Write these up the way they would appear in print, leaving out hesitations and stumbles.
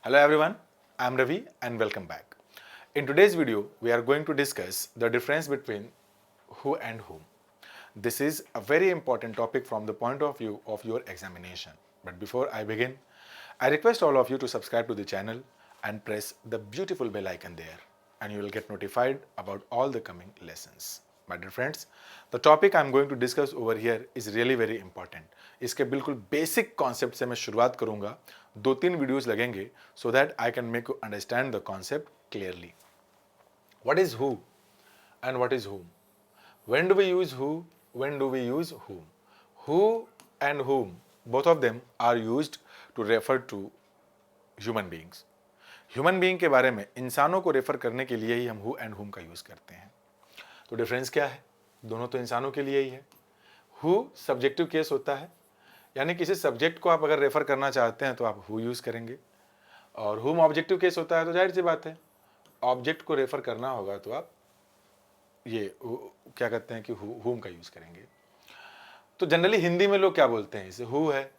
Hello everyone, I am Ravi and welcome back. In today's video, we are going to discuss the difference between who and whom. This is a very important topic from the point of view of your examination. But before I begin, I request all of you to subscribe to the channel and press the beautiful bell icon there, and you will get notified about all the coming lessons. My dear friends, the topic I am going to discuss over here is really very important. इसके बिल्कुल basic concept से मैं शुरुआत करूंगा. 2-3 videos लगेंगे so that I can make you understand the concept clearly. What is who and what is whom? When do we use who? When do we use whom? Who and whom, both of them are used to refer to human beings. Human being के बारे में, इंसानों को refer करने के लिए ही हम who and हुम का यूज करते हैं. तो डिफरेंस क्या है? दोनों तो इंसानों के लिए ही है. हु सब्जेक्टिव केस होता है, यानी किसी सब्जेक्ट को आप अगर रेफर करना चाहते हैं तो आप हु यूज करेंगे, और हुम ऑब्जेक्टिव केस होता है. तो जाहिर सी बात है, ऑब्जेक्ट को रेफर करना होगा तो आप ये क्या कहते हैं कि हुम का यूज करेंगे. तो जनरली हिंदी में लोग क्या बोलते हैं, इसे हु है,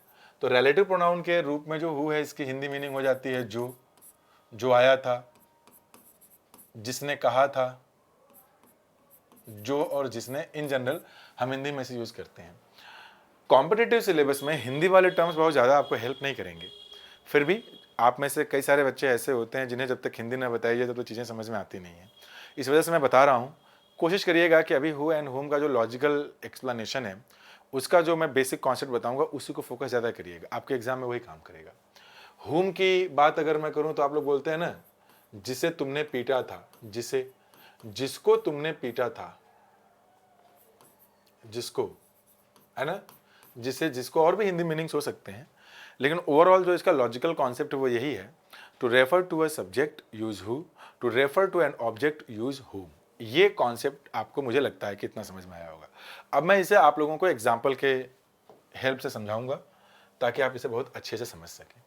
तो रिलेटिव प्रोनाउन के रूप में जो हु है इसकी हिंदी मीनिंग हो जाती है जो आया था, जिसने कहा था, जो और जिसने. इन जनरल हम हिंदी में से यूज करते हैं. कॉम्पिटिटिव सिलेबस में हिंदी वाले टर्म्स बहुत ज़्यादा आपको हेल्प नहीं करेंगे. फिर भी आप में से कई सारे बच्चे ऐसे होते हैं जिन्हें जब तक हिंदी ना बताई जाए तब तो चीज़ें समझ में आती नहीं है. इस वजह से मैं बता रहा हूँ. कोशिश करिएगा कि अभी हु एंड होम का जो लॉजिकल एक्सप्लेनेशन है, उसका जो मैं बेसिक कॉन्सेप्ट बताऊंगा उसी को फोकस ज़्यादा करिएगा. आपके एग्जाम में वही काम करेगा. होम की बात अगर मैं करूँ तो आप लोग बोलते हैं ना, जिसे तुमने पीटा था, जिसको तुमने पीटा था, जिसको, है ना, जिसको और भी हिंदी मीनिंग्स हो सकते हैं, लेकिन ओवरऑल जो इसका लॉजिकल कॉन्सेप्ट है वो यही है. To refer to a subject use who, to refer to an object use whom. ये कॉन्सेप्ट आपको, मुझे लगता है कि इतना समझ में आया होगा. अब मैं इसे आप लोगों को एग्जाम्पल के हेल्प से समझाऊंगा ताकि आप इसे बहुत अच्छे से समझ सकें.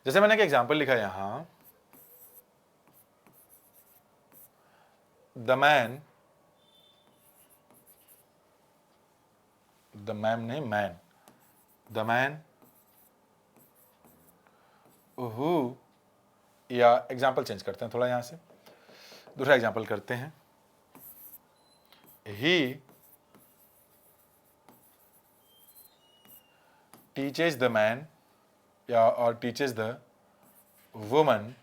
जैसे मैंने एक एग्जाम्पल लिखा यहां, द मैन हु, या एग्जाम्पल चेंज करते हैं थोड़ा, यहां से दूसरा एग्जाम्पल करते हैं. ही टीचेज द मैन, या और teaches the woman,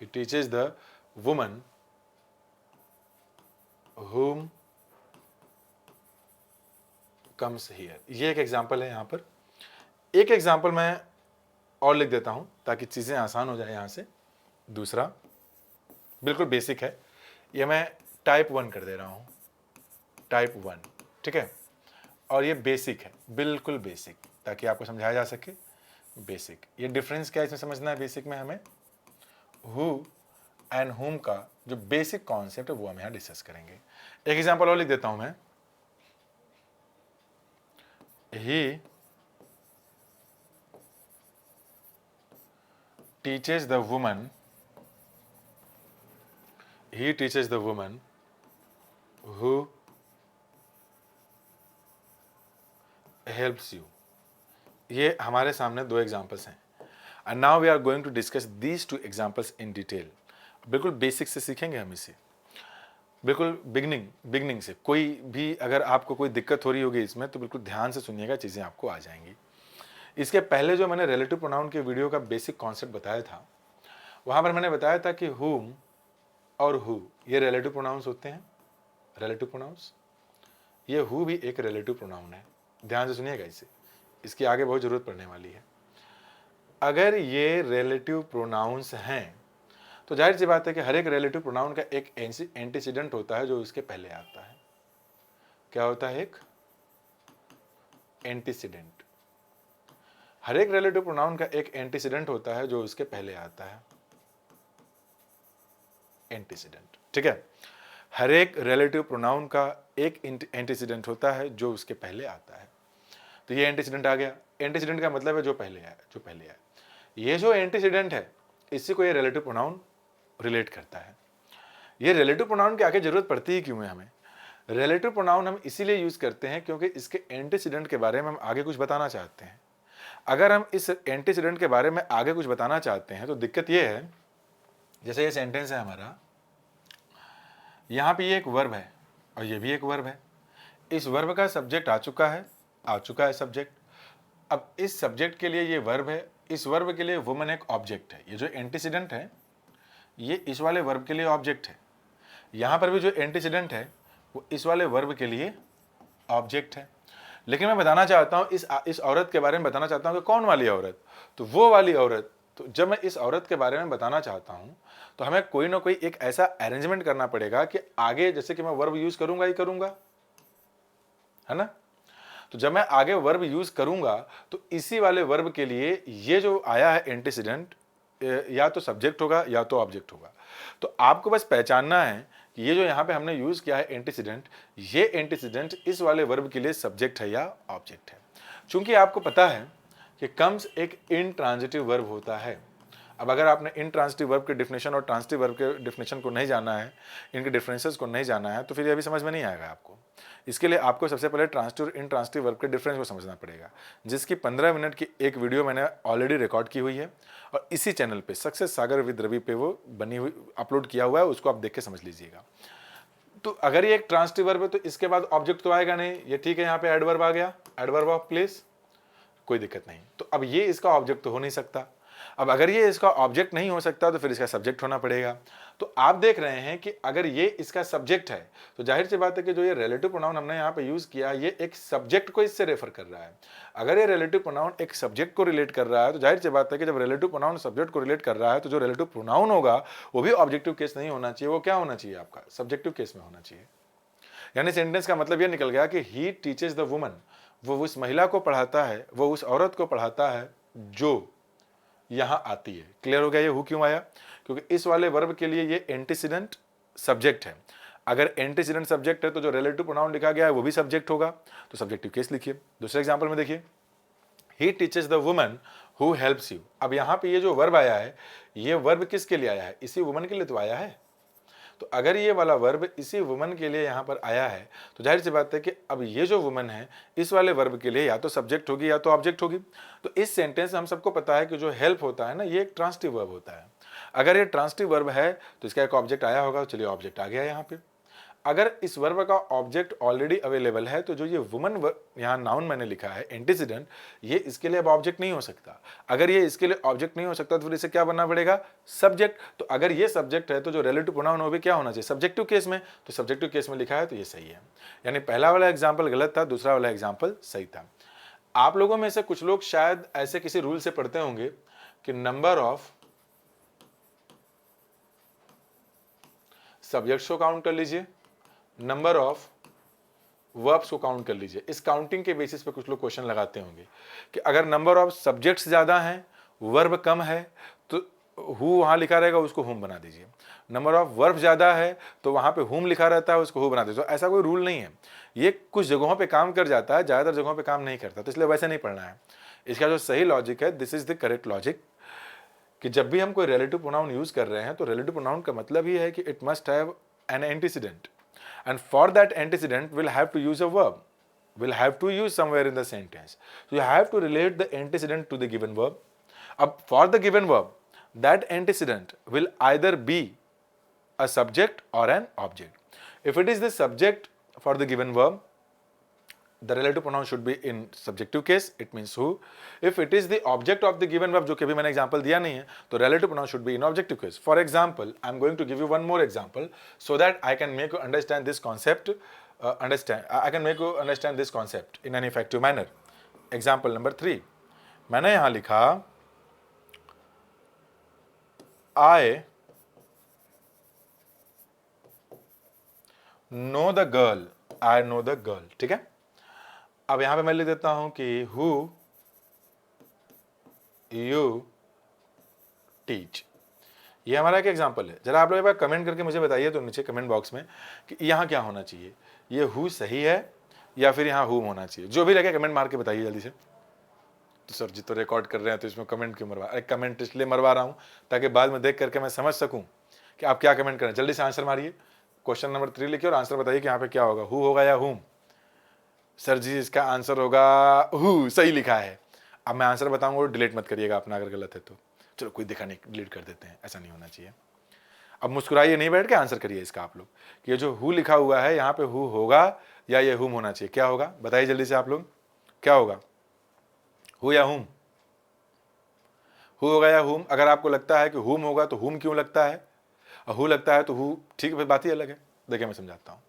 he teaches the woman whom comes here. ये एक एग्जाम्पल है. यहां पर एक एग्जाम्पल मैं और लिख देता हूं ताकि चीजें आसान हो जाए. यहां से दूसरा बिल्कुल बेसिक है, ये मैं टाइप 1 कर दे रहा हूं, टाइप 1, ठीक है. और ये बेसिक है, बिल्कुल बेसिक, ताकि आपको समझाया जा सके. बेसिक, ये डिफरेंस क्या है इसमें समझना है. बेसिक में हमें हु एंड हुम का जो बेसिक कॉन्सेप्ट है वो हम यहां डिस्कस करेंगे. एक एग्जांपल और लिख देता हूं मैं. He teaches the woman who helps you. ये हमारे सामने दो एग्जांपल्स हैं. And now we are going to discuss these two examples in detail. बिल्कुल बेसिक से सीखेंगे हम इसे, बिल्कुल बिगनिंग से. कोई भी अगर आपको कोई दिक्कत हो रही होगी इसमें तो बिल्कुल ध्यान से सुनिएगा, चीज़ें आपको आ जाएंगी. इसके पहले जो मैंने रिलेटिव प्रोनाउन के वीडियो का बेसिक कॉन्सेप्ट बताया था, वहाँ पर मैंने बताया था कि हुम और हु ये रिलेटिव प्रोनाउंस होते हैं. रिलेटिव प्रोनाउंस, ये हु भी एक रिलेटिव प्रोनाउन है. ध्यान से सुनिएगा इसे, इसकी आगे बहुत ज़रूरत पड़ने वाली है. अगर ये रिलेटिव प्रोनाउंस हैं तो जाहिर सी बात है कि हर एक रिलेटिव प्रोनाउन का एक एंटीसीडेंट होता है जो इसके पहले आता है. क्या होता है? एक एंटीसीडेंट. हर एक रिलेटिव प्रोनाउन का एक एंटीसीडेंट होता है जो इसके पहले आता है. एंटीसीडेंट, ठीक है. हर एक रिलेटिव प्रोनाउन का एक एंटीसीडेंट होता है जो उसके पहले आता है. तो ये एंटीसीडेंट आ गया. एंटीसीडेंट का मतलब है जो पहले आया. ये जो एंटीसीडेंट है इसी को ये रिलेटिव प्रोनाउन रिलेट करता है. ये रिलेटिव प्रोनाउन की आगे जरूरत पड़ती है क्यों है हमें? रिलेटिव प्रोनाउन हम इसीलिए यूज करते हैं क्योंकि इसके एंटीसीडेंट के बारे में हम आगे कुछ बताना चाहते हैं. अगर हम इस एंटीसीडेंट के बारे में आगे कुछ बताना चाहते हैं तो दिक्कत ये है, जैसे ये सेंटेंस है हमारा, यहाँ पे ये एक वर्ब है और ये भी एक वर्ब है। इस वर्ब का सब्जेक्ट आ चुका है सब्जेक्ट। अब इस सब्जेक्ट के लिए ये वर्ब है, इस वर्ब के लिए वुमन एक ऑब्जेक्ट है। ये जो एंटीसीडेंट है ये इस वाले वर्ब के लिए ऑब्जेक्ट है। यहाँ पर भी जो एंटीसीडेंट है वो इस वाले वर्ब के लिए ऑब्जेक्ट है। लेकिन मैं बताना चाहता हूँ इस औरत के बारे में बताना चाहता हूँ कि कौन वाली औरत, तो वो वाली औरत। तो जब मैं इस औरत के बारे में बताना चाहता हूँ तो हमें कोई ना कोई एक ऐसा अरेंजमेंट करना पड़ेगा कि आगे जैसे कि मैं वर्ब यूज करूंगा ही करूंगा, है ना। तो जब मैं आगे वर्ब यूज करूंगा तो इसी वाले वर्ब के लिए ये जो आया है एंटीसीडेंट या तो सब्जेक्ट होगा या तो ऑब्जेक्ट होगा। तो आपको बस पहचानना है कि ये जो यहाँ पे हमने यूज किया है एंटीसीडेंट, ये एंटीसीडेंट इस वाले वर्ब के लिए सब्जेक्ट है या ऑब्जेक्ट है। चूंकि आपको पता है कि कम्स एक इनट्रांजिटिव वर्ब होता है। अब अगर आपने इनट्रांजिटिव वर्ब के डिफिनेशन और ट्रांजिटिव वर्ब के डिफिनेशन को नहीं जाना है, इनके डिफरेंसेस को नहीं जाना है, तो फिर ये अभी समझ में नहीं आएगा आपको। इसके लिए आपको सबसे पहले ट्रांजिटिव और इनट्रांजिटिव वर्ब के डिफरेंस को समझना पड़ेगा, जिसकी 15 मिनट की एक वीडियो मैंने ऑलरेडी रिकॉर्ड की हुई है और इसी चैनल पे सक्सेस सागर विद रवि पे वो बनी हुई अपलोड किया हुआ है, उसको आप देख के समझ लीजिएगा। तो अगर ये एक ट्रांजिटिव वर्ब है तो इसके बाद ऑब्जेक्ट तो आएगा नहीं, ये ठीक है, यहाँ पे एडवर्ब आ गया, एडवर्ब ऑफ प्लेस, कोई दिक्कत नहीं। तो अब ये इसका ऑब्जेक्ट तो हो नहीं सकता। अब अगर ये इसका ऑब्जेक्ट नहीं हो सकता तो फिर इसका सब्जेक्ट होना पड़ेगा। तो आप देख रहे हैं कि अगर ये इसका सब्जेक्ट है तो जाहिर सी बात है कि जो ये रिलेटिव प्रोनाउन हमने यहाँ पे यूज किया ये एक सब्जेक्ट को इससे रेफर कर रहा है। अगर ये रिलेटिव प्रोनाउन एक सब्जेक्ट को रिलेट कर रहा है तो जाहिर सी बात है कि जब रिलेटिव प्रोनाउन सब्जेक्ट को रिलेट कर रहा है तो जो रिलेटिव प्रोनाउन होगा वो भी ऑब्जेक्टिव केस नहीं होना चाहिए, वो क्या होना चाहिए आपका, सब्जेक्टिव केस में होना चाहिए। यानी सेंटेंस का मतलब ये निकल गया कि ही टीचेस द वुमन, वो उस महिला को पढ़ाता है, वो उस औरत को पढ़ाता है जो यहां आती है। क्लियर हो गया ये हु क्यों आया, क्योंकि इस वाले वर्ब के लिए ये एंटीसीडेंट सब्जेक्ट है। अगर एंटीसीडेंट सब्जेक्ट है तो जो रिलेटिव प्रोनाउन लिखा गया है वो भी सब्जेक्ट होगा, तो सब्जेक्टिव केस लिखिए। दूसरे एग्जांपल में देखिए, he teaches the woman who helps you. अब यहां पे ये जो वर्ब आया है ये वर्ब किसके लिए आया है, इसी वुमन के लिए तो आया है। तो अगर ये वाला वर्ब इसी वुमन के लिए यहाँ पर आया है तो जाहिर सी बात है कि अब ये जो वुमन है इस वाले वर्ब के लिए या तो सब्जेक्ट होगी या तो ऑब्जेक्ट होगी। तो इस सेंटेंस में हम सबको पता है कि जो हेल्प होता है ना ये एक ट्रांजिटिव वर्ब होता है। अगर ये ट्रांजिटिव वर्ब है तो इसका एक ऑब्जेक्ट आया होगा, चलिए ऑब्जेक्ट आ गया यहाँ पे। अगर इस वर्ब का ऑब्जेक्ट ऑलरेडी अवेलेबल है तो जो ये वुमन यहाँ नाउन मैंने लिखा है एंटीसीडेंट, ये इसके लिए अब ऑब्जेक्ट नहीं हो सकता। अगर ये इसके लिए ऑब्जेक्ट नहीं हो सकता तो फिर इसे क्या बनना पड़ेगा, सब्जेक्ट। तो अगर ये सब्जेक्ट है तो जो रिलेटिव प्रोनाउन हो भी क्या होना चाहिए, सब्जेक्टिव केस में। तो सब्जेक्टिव केस में लिखा है तो ये सही है। यानी पहला वाला एग्जाम्पल गलत था, दूसरा वाला एग्जाम्पल सही था। आप लोगों में से कुछ लोग शायद ऐसे किसी रूल से पढ़ते होंगे कि नंबर ऑफ सब्जेक्ट्स को काउंट कर लीजिए, नंबर ऑफ वर्ब्स को काउंट कर लीजिए। इस काउंटिंग के बेसिस पे कुछ लोग क्वेश्चन लगाते होंगे कि अगर नंबर ऑफ सब्जेक्ट्स ज्यादा हैं, वर्ब कम है तो हु वहां लिखा रहेगा उसको हुम बना दीजिए। नंबर ऑफ वर्ब ज्यादा है तो वहां पे हुम लिखा रहता है उसको हु बना दीजिए। तो ऐसा कोई रूल नहीं है, ये कुछ जगहों पे काम कर जाता है, ज्यादातर जगहों पे काम नहीं करता, तो इसलिए वैसे नहीं पढ़ना है। इसका जो सही लॉजिक है, this is the correct logic, कि जब भी हम कोई रिलेटिव प्रोनाउन यूज कर रहे हैं तो रिलेटिव प्रोनाउन का मतलब ही है कि it must have an antecedent, and for that antecedent we'll have to use a verb, we'll have to use somewhere in the sentence, so you have to relate the antecedent to the given verb. For the given verb that antecedent will either be a subject or an object. If it is the subject for the given verb, the relative pronoun should be in subjective case, it means who. If it is the object of the given verb, जो कि अभी मैंने example दिया नहीं है, तो relative pronoun should be in objective case. For example, I'm going to give you one more example so that I can make you understand this concept. I can make you understand this concept in an effective manner. Example number 3, मैंने यहाँ लिखा I know the girl, I know the girl, ठीक है। अब यहां पे मैं लिख देता हूं कि हु यू टीच। ये हमारा एक एग्जांपल है। जरा आप लोग एक बार कमेंट करके मुझे बताइए तो नीचे कमेंट बॉक्स में कि यहां क्या होना चाहिए, ये हु सही है या फिर यहां हुम होना चाहिए। जो भी लगे कमेंट मार के बताइए जल्दी से। तो सर जी तो रिकॉर्ड कर रहे हैं तो इसमें कमेंट क्यों मरवा, अरे कमेंट इसलिए मरवा रहा हूं ताकि बाद में देख करके मैं समझ सकूं कि आप क्या कमेंट करें। जल्दी से आंसर मारिए, क्वेश्चन नंबर 3 लिखिए और आंसर बताइए कि यहाँ पे क्या होगा, हु होगा या हुम। सर जी इसका आंसर होगा हु, सही लिखा है। अब मैं आंसर बताऊंगा और डिलीट मत करिएगा अपना अगर गलत है तो, चलो कोई दिखा नहीं डिलीट कर देते हैं, ऐसा नहीं होना चाहिए। अब मुस्कुराइए नहीं, बैठ के आंसर करिए इसका आप लोग कि ये जो हु लिखा हुआ है यहाँ पे हु होगा या ये हुम होना चाहिए, क्या होगा बताइए जल्दी से आप लोग, क्या होगा, हु या हुम? हु होगा या हुम? अगर आपको लगता है कि हुम होगा तो हुम क्यों लगता है, और हु लगता है तो हु, ठीक है, फिर बात ही अलग है। देखिए मैं समझाता हूँ।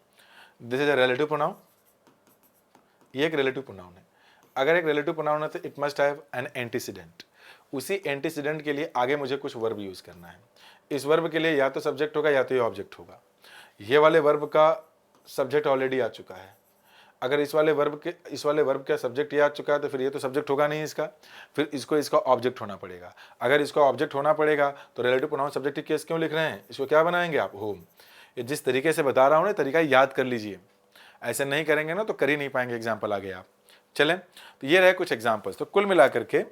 This is a relative pronoun, ये एक रिलेटिव प्रोनाउन है। अगर एक रिलेटिव प्रोनाउन है तो it must have an antecedent, उसी एंटीसीडेंट के लिए आगे मुझे कुछ वर्ब यूज करना है। इस वर्ब के लिए या तो सब्जेक्ट होगा या तो ये ऑब्जेक्ट होगा। ये वाले वर्ब का सब्जेक्ट ऑलरेडी आ चुका है। अगर इस वाले वर्ब का सब्जेक्ट ये आ चुका है तो फिर ये तो सब्जेक्ट होगा नहीं इसका, फिर इसको इसका ऑब्जेक्ट होना पड़ेगा। अगर इसका ऑब्जेक्ट होना पड़ेगा तो रिलेटिव प्रोनाउन सब्जेक्टिव केस क्यों लिख रहे हैं, इसको क्या बनाएंगे आप, होम। ये जिस तरीके से बता रहा हूँ ना तरीका याद कर लीजिए, ऐसे नहीं करेंगे ना तो कर ही नहीं पाएंगे एग्जाम्पल आगे आप। चलें, तो ये रहे कुछ एग्जाम्पल्स। तो कुल मिलाकर के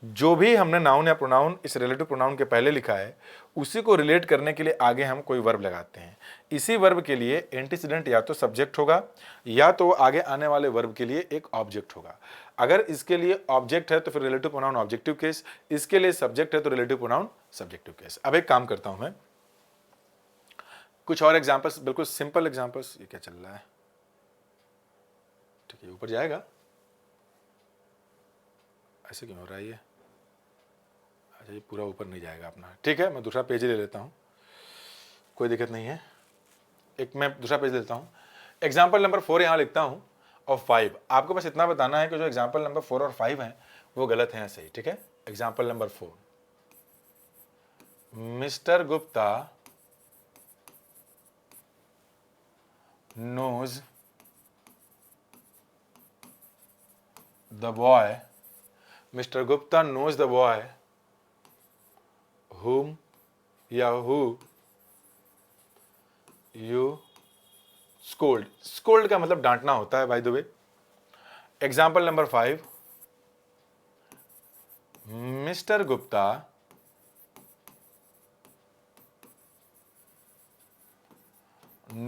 जो भी हमने नाउन या प्रोनाउन इस रिलेटिव प्रोनाउन के पहले लिखा है उसी को रिलेट करने के लिए आगे हम कोई वर्ब लगाते हैं। इसी वर्ब के लिए एंटीसीडेंट या तो सब्जेक्ट होगा या तो आगे आने वाले वर्ब के लिए एक ऑब्जेक्ट होगा। अगर इसके लिए ऑब्जेक्ट है तो फिर रिलेटिव प्रोनाउन ऑब्जेक्टिव केस, इसके लिए सब्जेक्ट है तो रिलेटिव प्रोनाउन सब्जेक्टिव केस। अब एक काम करता हूं मैं, कुछ और एग्जाम्पल्स, बिल्कुल सिंपल एग्जाम्पल्स। ये क्या चल रहा है, ठीक है ऊपर जाएगा, ऐसे क्यों हो रहा है ये, अच्छा ये पूरा ऊपर नहीं जाएगा अपना, ठीक है मैं दूसरा पेज ले लेता हूँ, कोई दिक्कत नहीं है। एक मैं दूसरा पेज लेता हूँ, एग्जाम्पल नंबर 4 यहाँ लिखता हूँ और 5। आपको बस इतना बताना है कि जो एग्जाम्पल नंबर 4 और 5 हैं वो गलत हैं या सही, ठीक है। Example number 4, mister Gupta knows the boy, Mr. Gupta knows the boy whom या who you scold। scold का मतलब डांटना होता है by the way. Example number 5, mister Gupta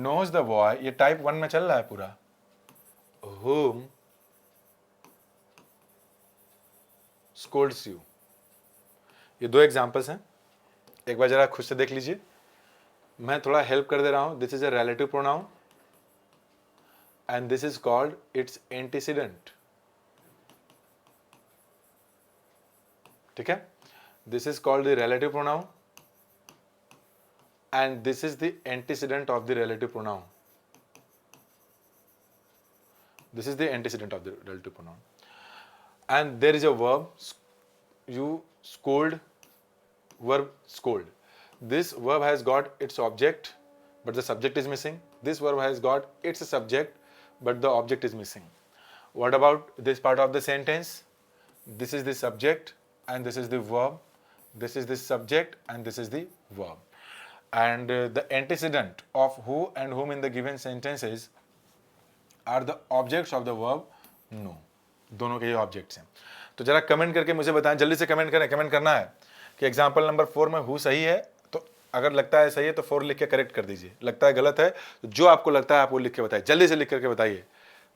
knows the boy, ये टाइप 1 में चल रहा है पूरा, whom scolds you। ये दो एग्जाम्पल्स हैं, एक बार जरा खुद से देख लीजिए, मैं थोड़ा हेल्प कर दे रहा हूं। This is a relative pronoun and this is called its antecedent, ठीक है। This is called the relative pronoun and this is the antecedent of the relative pronoun. This is the antecedent of the relative pronoun. And there is a verb, you scold, verb scold. This verb has got its object, but the subject is missing. This verb has got its subject, but the object is missing. What about this part of the sentence? This is the subject and this is the verb. This is the subject and this is the verb. And the antecedent of who and whom in the given sentences are the objects of the verb know। दोनों के ये objects हैं। तो जरा comment करके मुझे बताएं, जल्दी से कमेंट करें। कमेंट करना है कि एग्जाम्पल नंबर 4 में हु सही है, तो अगर लगता है सही है तो 4 लिख के करेक्ट कर दीजिए, लगता है गलत है तो जो आपको लगता है आप वो लिख के बताइए, जल्दी से लिख करके बताइए।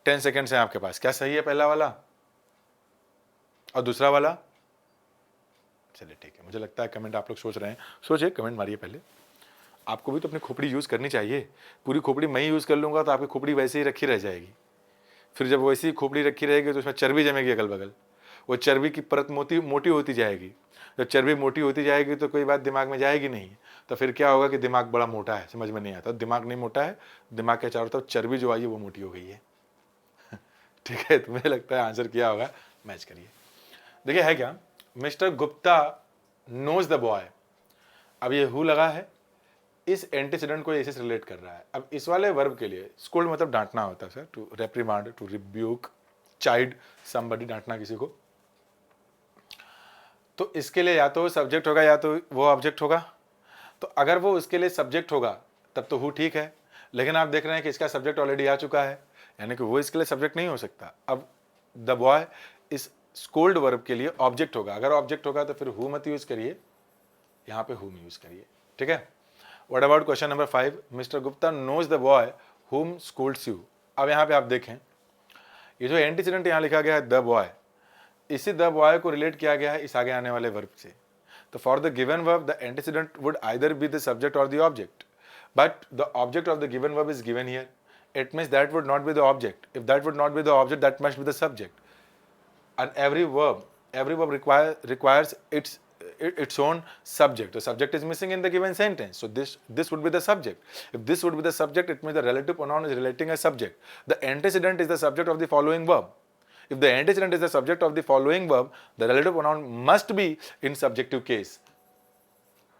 10 सेकेंड्स हैं आपके पास। क्या सही है पहला वाला और दूसरा वाला? चलिए ठीक है, मुझे लगता है कमेंट आप लोग सोच रहे हैं, सोचिए, कमेंट मारिए पहले। आपको भी तो अपनी खोपड़ी यूज़ करनी चाहिए। पूरी खोपड़ी मैं ही यूज़ कर लूँगा तो आपकी खोपड़ी वैसे ही रखी रह जाएगी। फिर जब वैसी ही खोपड़ी रखी रहेगी तो उसमें चर्बी जमेगी अगल बगल, वो चर्बी की परत मोटी होती जाएगी। जब चर्बी मोटी होती जाएगी तो कोई बात दिमाग में जाएगी नहीं, तो फिर क्या होगा कि दिमाग बड़ा मोटा है, समझ में नहीं आता। दिमाग नहीं मोटा है, दिमाग के चारों तरफ चर्बी जो आई है वो मोटी हो गई है। ठीक है, तो मुझे लगता है आंसर किया होगा, मैच करिए। देखिए है क्या, mister Gupta knows the boy. अब ये हु लगा है, इस एंटीसीडेंट को इसी से रिलेट कर रहा है। अब इस वाले वर्ब के लिए स्कोल्ड मतलब डांटना होता है sir, to reprimand, to rebuke, chide somebody, डांटना किसी को। तो इसके लिए या तो सब्जेक्ट होगा या तो वो ऑब्जेक्ट होगा। तो अगर वो उसके लिए सब्जेक्ट होगा तब तो हु ठीक है, लेकिन आप देख रहे हैं कि इसका सब्जेक्ट ऑलरेडी आ चुका है, यानी कि वो इसके लिए सब्जेक्ट नहीं हो सकता। अब द बॉय इस स्कोल्ड वर्ब के लिए ऑब्जेक्ट होगा। अगर ऑब्जेक्ट होगा तो फिर हु मत यूज करिए, यहाँ पे हुम यूज करिए, ठीक है। What about question number 5? Mr. Gupta knows the boy whom scolds you। अब यहाँ पे आप देखें, ये जो एंटीसीडेंट यहाँ लिखा गया है द बॉय, इसी द बॉय को रिलेट किया गया है इस आगे आने वाले वर्ब से। तो for the given verb the antecedent would either be the subject और the object, but the object of the given verb is given here. It means that would not be the object. If that would not be the object, that must be the subject. And every verb requires its own subject. The subject is missing in the given sentence. So this would be the subject. If this would be the subject, it means the relative pronoun is relating a subject. The antecedent is the subject of the following verb. If the antecedent is the subject of the following verb, the relative pronoun must be in subjective case.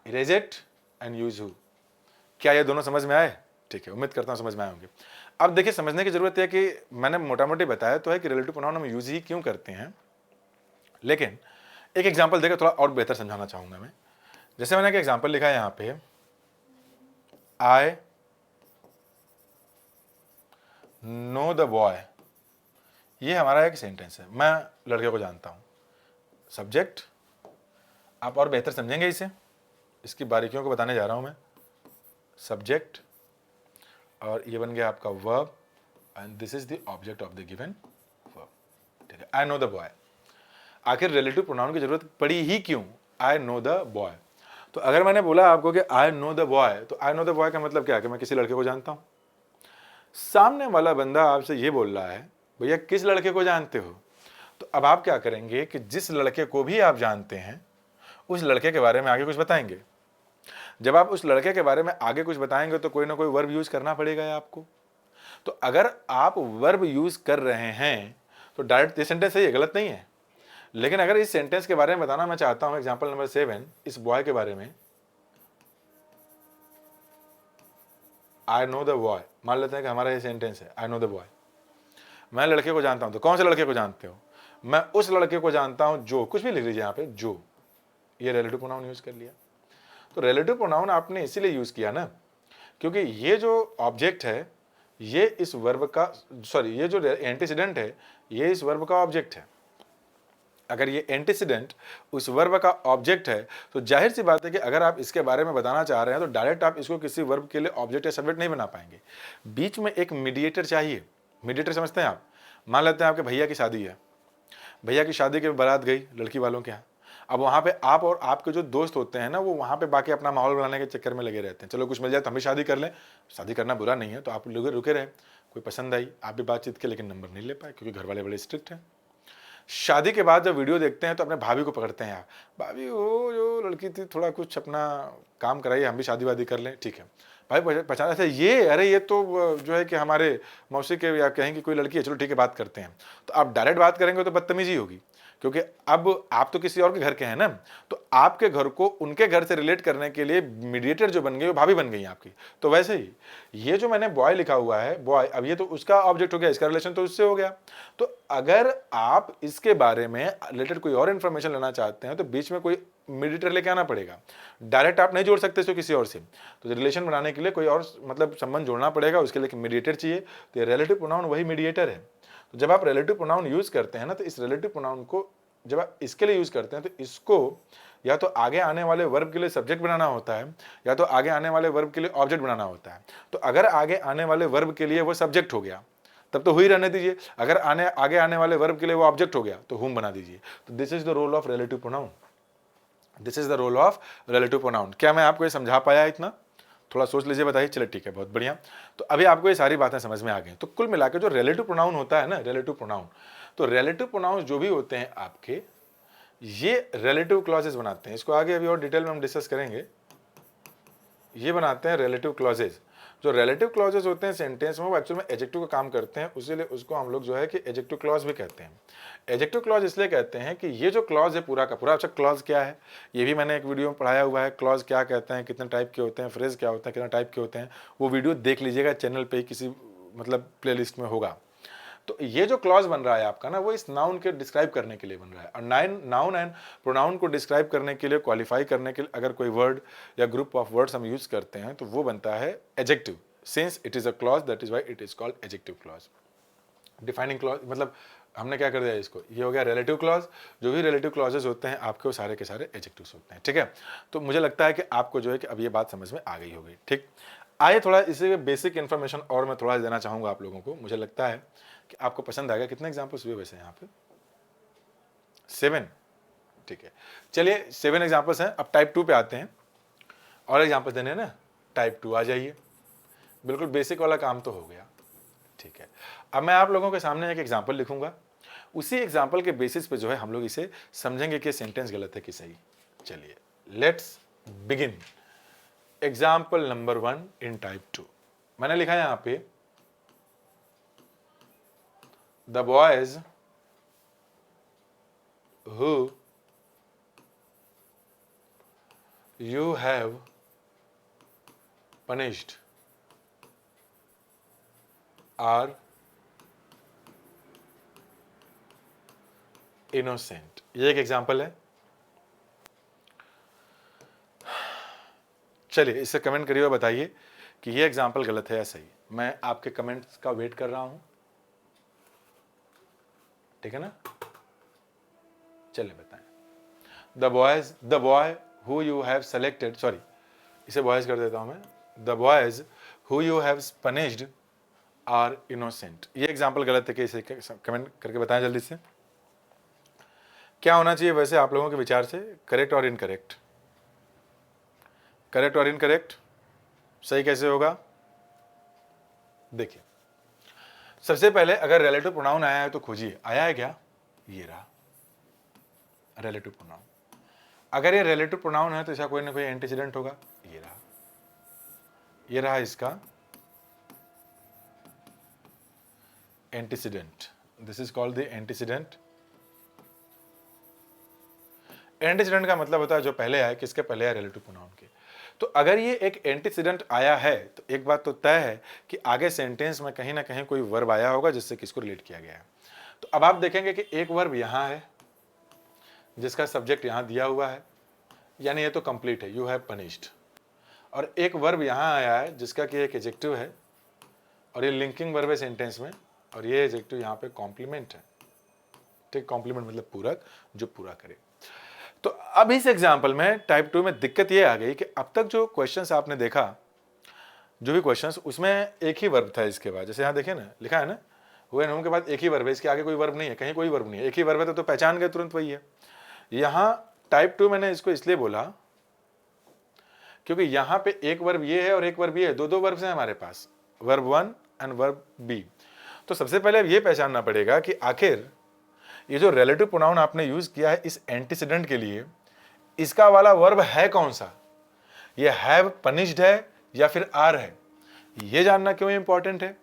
Erase it and use who. क्या ये दोनों समझ में आए? ठीक है, उम्मीद करता हूँ समझ में आए होंगे। अब देखिए, समझने की जरूरत है कि मैंने मोटा मोटी बताया तो है कि रिलेटिव प्रोनाउन हम यूज ही क्यों करते हैं, लेकिन एक एग्जांपल देकर थोड़ा और बेहतर समझाना चाहूंगा मैं। जैसे मैंने एक एग्जांपल लिखा है यहाँ पे, आई नो द बॉय। ये हमारा एक सेंटेंस है, मैं लड़के को जानता हूँ। सब्जेक्ट, आप और बेहतर समझेंगे इसे, इसकी बारीकियों को बताने जा रहा हूँ मैं। सब्जेक्ट, और ये बन गया आपका verb, and this is the object of the given verb. ठीक है, आई नो द बॉय। आखिर रिलेटिव प्रोनाउन की जरूरत पड़ी ही क्यों? I know the boy. तो अगर मैंने बोला आपको कि आई नो द बॉय, तो आई नो द बॉय का मतलब क्या है कि मैं किसी लड़के को जानता हूं। सामने वाला बंदा आपसे ये बोल रहा है, भैया किस लड़के को जानते हो? तो अब आप क्या करेंगे कि जिस लड़के को भी आप जानते हैं उस लड़के के बारे में आगे कुछ बताएंगे। जब आप उस लड़के के बारे में आगे कुछ बताएंगे तो कोई ना कोई वर्ब यूज करना पड़ेगा आपको। तो अगर आप वर्ब यूज कर रहे हैं तो डायरेक्ट ये सेंटेंस है, ये गलत नहीं है। लेकिन अगर इस सेंटेंस के बारे में बताना मैं चाहता हूं, एग्जांपल नंबर 7, इस बॉय के बारे में, आई नो द बॉय। मान लेते हैं कि हमारा ये सेंटेंस है, आई नो द बॉय। मैं लड़के को जानता हूं। तो कौन से लड़के को जानते हो? मैं उस लड़के को जानता हूं जो, कुछ भी लिख लीजिए यहाँ पे, जो। ये रिलेटिव प्रोनाउन यूज कर लिया। तो रिलेटिव प्रोनाउन आपने इसीलिए यूज किया ना, क्योंकि ये जो ऑब्जेक्ट है ये इस वर्ब का, सॉरी, ये जो एंटीसीडेंट है ये इस वर्ब का ऑब्जेक्ट है। अगर ये एंटीसीडेंट उस वर्ब का ऑब्जेक्ट है तो जाहिर सी बात है कि अगर आप इसके बारे में बताना चाह रहे हैं तो डायरेक्ट आप इसको किसी वर्ब के लिए ऑब्जेक्ट या सब्जेक्ट नहीं बना पाएंगे। बीच में एक मीडिएटर चाहिए। मीडिएटर समझते हैं आप? मान लेते हैं आपके भैया की शादी है, भैया की शादी के बारात गई लड़की वालों के यहाँ। अब वहाँ पे आप और आपके जो दोस्त होते हैं ना, वो वहाँ पे बाकी अपना माहौल बनाने के चक्कर में लगे रहते हैं। चलो कुछ मिल जाए तो हम भी शादी कर लें। शादी करना बुरा नहीं है, तो आप लोग रुके रहे। कोई पसंद आई, आप भी बातचीत के, लेकिन नंबर नहीं ले पाए क्योंकि घर वाले बड़े स्ट्रिक्ट हैं। शादी के बाद जब वीडियो देखते हैं तो अपने भाभी को पकड़ते हैं, यार भाभी वो जो लड़की थी थोड़ा कुछ अपना काम कराइए, हम भी शादी वादी कर लें। ठीक है भाई, पहचाना था ये, अरे ये तो जो है कि हमारे मौसी के, या कहें कि कोई लड़की है, चलो ठीक है बात करते हैं। तो आप डायरेक्ट बात करेंगे तो बदतमीजी होगी, क्योंकि अब आप तो किसी और के घर के हैं ना, तो आपके घर को उनके घर से रिलेट करने के लिए मीडिएटर जो बन गई वो भाभी बन गई आपकी। तो वैसे ही ये जो मैंने बॉय लिखा हुआ है, बॉय, अब ये तो उसका ऑब्जेक्ट हो गया, इसका रिलेशन तो उससे हो गया। तो अगर आप इसके बारे में रिलेटेड कोई और इन्फॉर्मेशन लेना चाहते हैं तो बीच में कोई मीडिएटर लेके आना पड़ेगा। डायरेक्ट आप नहीं जोड़ सकते इसको किसी और से, तो रिलेशन बनाने के लिए कोई और मतलब संबंध जोड़ना पड़ेगा, उसके लिए मीडिएटर चाहिए। तो रिलेटिव प्रोनाउन वही मीडिएटर है। तो जब आप रिलेटिव प्रोनाउन यूज करते हैं ना, तो इस रिलेटिव प्रोनाउन को जब आप इसके लिए यूज करते हैं तो इसको या तो आगे आने वाले वर्ब के लिए सब्जेक्ट बनाना होता है, या तो आगे आने वाले वर्ब के लिए ऑब्जेक्ट बनाना होता है। तो अगर आगे आने वाले वर्ब के लिए वो सब्जेक्ट हो गया तब तो हुई रहने दीजिए, अगर आगे आने वाले वर्ब के लिए वो ऑब्जेक्ट हो गया तो हुम बना दीजिए। तो this is the role of relative pronoun. This is the role of relative pronoun. क्या मैं आपको ये समझा पाया इतना? थोड़ा सोच लीजिए, बताइए। चलिए ठीक है, बहुत बढ़िया। तो अभी आपको ये सारी बातें समझ में आ गई। तो कुल मिलाकर जो रिलेटिव प्रोनाउन होता है ना, रिलेटिव प्रोनाउन, तो रिलेटिव प्रोनाउन जो भी होते हैं आपके, ये रिलेटिव क्लॉजेस बनाते हैं। इसको आगे अभी और डिटेल में हम डिस्कस करेंगे। ये बनाते हैं रिलेटिव क्लॉजेस। जो रिलेटिव क्लॉजेस होते हैं सेंटेंस में, वो एक्चुअल में एडजेक्टिव का काम करते हैं, उसीलिए उसको हम लोग जो है कि एडजेक्टिव क्लॉज भी कहते हैं। एडजेक्टिव क्लॉज इसलिए कहते हैं कि ये जो क्लॉज है पूरा का पूरा, अच्छा क्लॉज क्या है ये भी मैंने एक वीडियो में पढ़ाया हुआ है। क्लॉज क्या कहते हैं, कितने टाइप के होते हैं, फ्रेज क्या होता है, कितने टाइप के होते हैं, वो वीडियो देख लीजिएगा, चैनल पे किसी मतलब प्लेलिस्ट में होगा। तो ये जो क्लॉज बन रहा है आपका ना, वो इस नाउन के डिस्क्राइब करने के लिए बन रहा है। और नाउन एंड प्रोनाउन को डिस्क्राइब करने के लिए, क्वालिफाई करने के लिए अगर कोई वर्ड या ग्रुप ऑफ वर्ड्स हम यूज करते हैं तो वो बनता है adjective. Since it is a clause, that is why it is called adjective clause. Defining clause मतलब हमने क्या कर दिया इसको, ये हो गया रिलेटिव क्लॉज। जो भी रिलेटिव क्लॉजेस होते हैं आपके, वो सारे के सारे एडजेक्टिव्स होते हैं। ठीक है, तो मुझे लगता है कि आपको जो है कि अब ये बात समझ में आ गई होगी। ठीक, आइए थोड़ा इसी बेसिक इन्फॉर्मेशन और मैं थोड़ा देना चाहूँगा आप लोगों को। मुझे लगता है कि आपको पसंद आएगा। कितने एग्जाम्पल्स हुए वैसे यहाँ पे? 7, ठीक है। चलिए 7 एग्जाम्पल्स हैं, अब टाइप 2 पे आते हैं और एग्जाम्पल देने हैं ना। टाइप 2 आ जाइए, बिल्कुल बेसिक वाला काम तो हो गया, ठीक है। अब मैं आप लोगों के सामने एक एग्जाम्पल लिखूंगा, उसी एग्जाम्पल के बेसिस पे जो है हम लोग इसे समझेंगे कि सेंटेंस गलत है कि सही। चलिए let's begin. Example number 1 in type 2, मैंने लिखा है यहां पे the boys who you have punished are innocent। ये एक एग्जाम्पल है। चलिए इससे कमेंट करिए और बताइए कि ये एग्जाम्पल गलत है या सही। मैं आपके कमेंट्स का वेट कर रहा हूं, ठीक है ना। चलिए बताएं। The boy who you have selected, sorry इसे बॉयज कर देता हूं मैं, the boys who you have punished are innocent. ये एग्जाम्पल गलत है कि इसे कमेंट करके बताएं जल्दी से। क्या होना चाहिए वैसे आप लोगों के विचार से, करेक्ट और इनकरेक्ट? करेक्ट और इनकरेक्ट, सही कैसे होगा? देखिए सबसे पहले अगर रिलेटिव प्रोनाउन आया है तो खोजिए, आया है क्या? ये रहा रिलेटिव प्रोनाउन। अगर ये रिलेटिव प्रोनाउन है तो इसका कोई ना कोई एंटीसीडेंट होगा, ये रहा इसका antecedent. This is called the antecedent. Antecedent का मतलब होता है जो पहले आए, किसके पहले आए? रिलेटिव प्रोनाउन के। तो अगर ये एक एंटीसीडेंट आया है तो एक बात तो तय है कि आगे सेंटेंस में कहीं ना कहीं कोई वर्ब आया होगा जिससे किसको रिलेट किया गया है। तो अब आप देखेंगे कि एक वर्ब यहां है जिसका सब्जेक्ट यहां दिया हुआ है, यानी ये तो कंप्लीट है, यू हैव पनिश्ड। और एक वर्ब यहां आया है जिसका कि एक एडजेक्टिव है और ये लिंकिंग वर्ब है सेंटेंस में, और ये एडजेक्टिव यहां पे कॉम्प्लीमेंट है, ठीक। कॉम्प्लीमेंट मतलब पूरक, जो पूरा करे। तो अब इस एग्जाम्पल में टाइप 2 में दिक्कत ये आ गई कि अब तक जो क्वेश्चंस आपने देखा, जो भी क्वेश्चंस, उसमें एक ही वर्ब था इसके बाद। जैसे यहाँ देखिए ना, लिखा है ना हुए होम के बाद एक ही वर्ब है, इसके आगे कोई वर्ब नहीं है, कहीं कोई वर्ब नहीं है, एक ही वर्ब है तो पहचान गए तुरंत वही है। यहाँ टाइप 2 मैंने इसको इसलिए बोला क्योंकि यहाँ पे एक वर्ब ये है और एक वर्ब ये है, दो वर्ब्स हैं हमारे पास, वर्ब 1 एंड वर्ब बी। तो सबसे पहले ये पहचानना पड़ेगा कि आखिर ये जो रिलेटिव प्रोनाउन आपने यूज किया है इस एंटीसीडेंट के लिए, इसका वाला वर्ब है कौन सा? ये हैव पनिश्ड है या फिर आर है? ये जानना क्यों इंपॉर्टेंट है?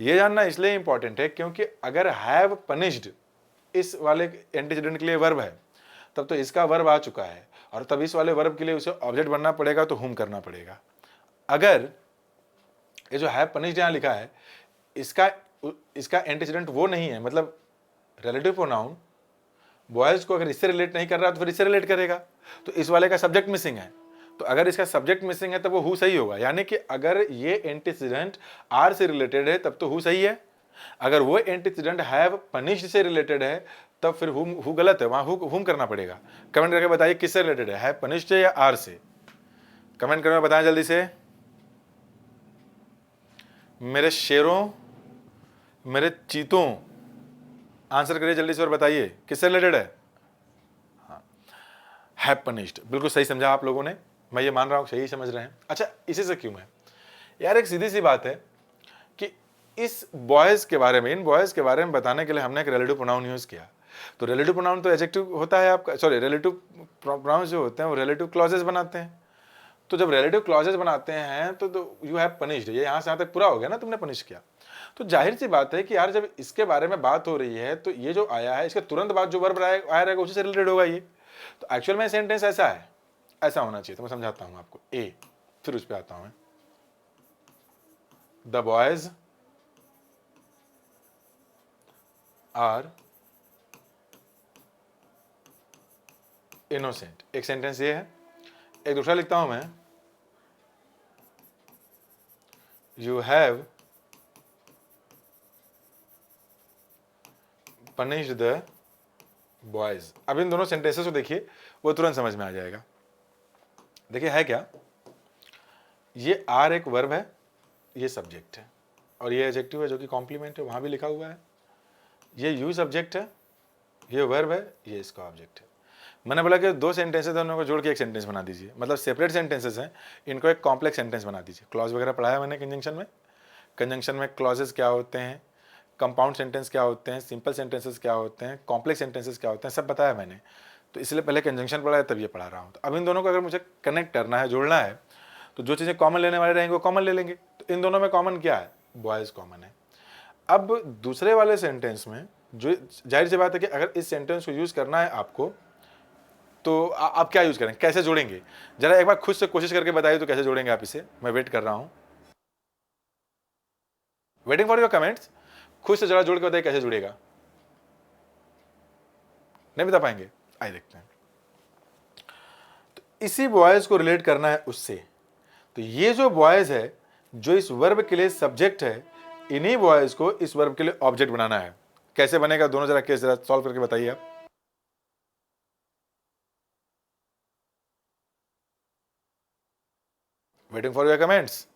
ये जानना इसलिए इंपॉर्टेंट है क्योंकि अगर हैव पनिश्ड इस वाले एंटीसीडेंट के लिए वर्ब है, तब तो इसका वर्ब आ चुका है, और तब इस वाले वर्ब के लिए उसे ऑब्जेक्ट बनना पड़ेगा, तो हुम करना पड़ेगा। अगर ये जो हैव पनिश्ड यहां लिखा है, इसका एंटीसीडेंट वो नहीं है, मतलब रिलेटिव प्रोनाउन बॉयज को अगर इससे रिलेट नहीं कर रहा तो फिर इससे रिलेट करेगा, तो इस वाले का सब्जेक्ट मिसिंग है। तो अगर इसका सब्जेक्ट मिसिंग है तब वो हु सही होगा, यानी कि अगर ये एंटीसीडेंट आर से रिलेटेड है तब तो हु सही है। अगर वो एंटीसीडेंट हैव पनिश्ड से रिलेटेड है तब फिर हु गलत है, वहां हुम करना पड़ेगा। कमेंट करके बताइए किससे रिलेटेड है, हैव पनिश्ड से या आर से? कमेंट करके बताएं जल्दी से। मेरे शेरों, मेरे चीतों, आंसर करिए जल्दी से और बताइए किससे रिलेटेड है? हाँ, हैव पनिश्ड। बिल्कुल सही समझा आप लोगों ने, मैं ये मान रहा हूं सही समझ रहे हैं। अच्छा इसी से क्यों है यार, एक सीधी सी बात है कि इस बॉयज के बारे में, इन बॉयज के बारे में बताने के लिए हमने एक रिलेटिव प्रोनाउन यूज किया। तो रिलेटिव प्रोनाउन तो एडजेक्टिव होता है आपका, सॉरी रिलेटिव प्रोनाउन जो होते हैं वो रिलेटिव क्लॉजेस बनाते हैं। तो जब रिलेटिव क्लॉजेस बनाते हैं तो यू हैव पनिश्ड, ये यहां से यहां तक पूरा हो गया ना, तुमने पनिश किया। तो जाहिर सी बात है कि यार जब इसके बारे में बात हो रही है तो ये जो आया है इसके तुरंत बाद जो वर्ब आया रहेगा उसी से रिलेटेड होगा ये। तो एक्चुअल में सेंटेंस ऐसा है, ऐसा होना चाहिए। तो मैं समझाता हूं आपको, ए फिर उस पर आता हूं मैं। द बॉयज आर इनोसेंट, एक सेंटेंस ये है। एक दूसरा लिखता हूं मैं, you have punished the boys. अब इन दोनों सेंटेंसेस को देखिए, वो तुरंत समझ में आ जाएगा। देखिए है क्या, ये आर एक वर्ब है, ये सब्जेक्ट है, और ये एडजेक्टिव है जो कि कॉम्प्लीमेंट है, वहां भी लिखा हुआ है। ये यू सब्जेक्ट है, ये वर्ब है, ये इसका ऑब्जेक्ट है। मैंने बोला कि दो सेंटेंसेस दोनों को जोड़ के एक सेंटेंस बना दीजिए, मतलब सेपरेट सेंटेंसेस हैं, इनको एक कॉम्प्लेक्स सेंटेंस बना दीजिए। क्लॉज वगैरह पढ़ाया मैंने कंजंक्शन में क्लॉजेस क्या होते हैं, कंपाउंड सेंटेंस क्या होते हैं, सिंपल सेंटेंसेस क्या होते हैं, कॉम्प्लेक्स सेंटेंसेस क्या होते हैं, सब बताया मैंने। तो इसलिए पहले कंजंक्शन पढ़ा है, तब ये पढ़ा रहा हूँ। तो अब इन दोनों को अगर मुझे कनेक्ट करना है, जोड़ना है, तो जो चीज़ें कॉमन लेने वाले रहेंगे वो कॉमन ले लेंगे। तो इन दोनों में कॉमन क्या है, बॉयज़ कॉमन है। अब दूसरे वाले सेंटेंस में जो जाहिर सी बात है कि अगर इस सेंटेंस को यूज़ करना है आपको, तो आप क्या यूज़ करें, कैसे जोड़ेंगे, जरा एक बार खुद से कोशिश करके बताइए तो कैसे जोड़ेंगे आप इसे। मैं वेट कर रहा हूँ, वेटिंग फॉर योर कमेंट्स। खुद से जरा जोड़ के बताइए कैसे जुड़ेगा। नहीं बता पाएंगे, आइए देखते हैं। तो इसी बॉयज को रिलेट करना है उससे। तो ये जो बॉयज है, जो इस वर्ब के लिए सब्जेक्ट है, इन्हीं बॉयज को इस वर्ब के लिए ऑब्जेक्ट बनाना है। कैसे बनेगा, दोनों जरा केस जरा सॉल्व करके बताइए आप। Waiting for your comments.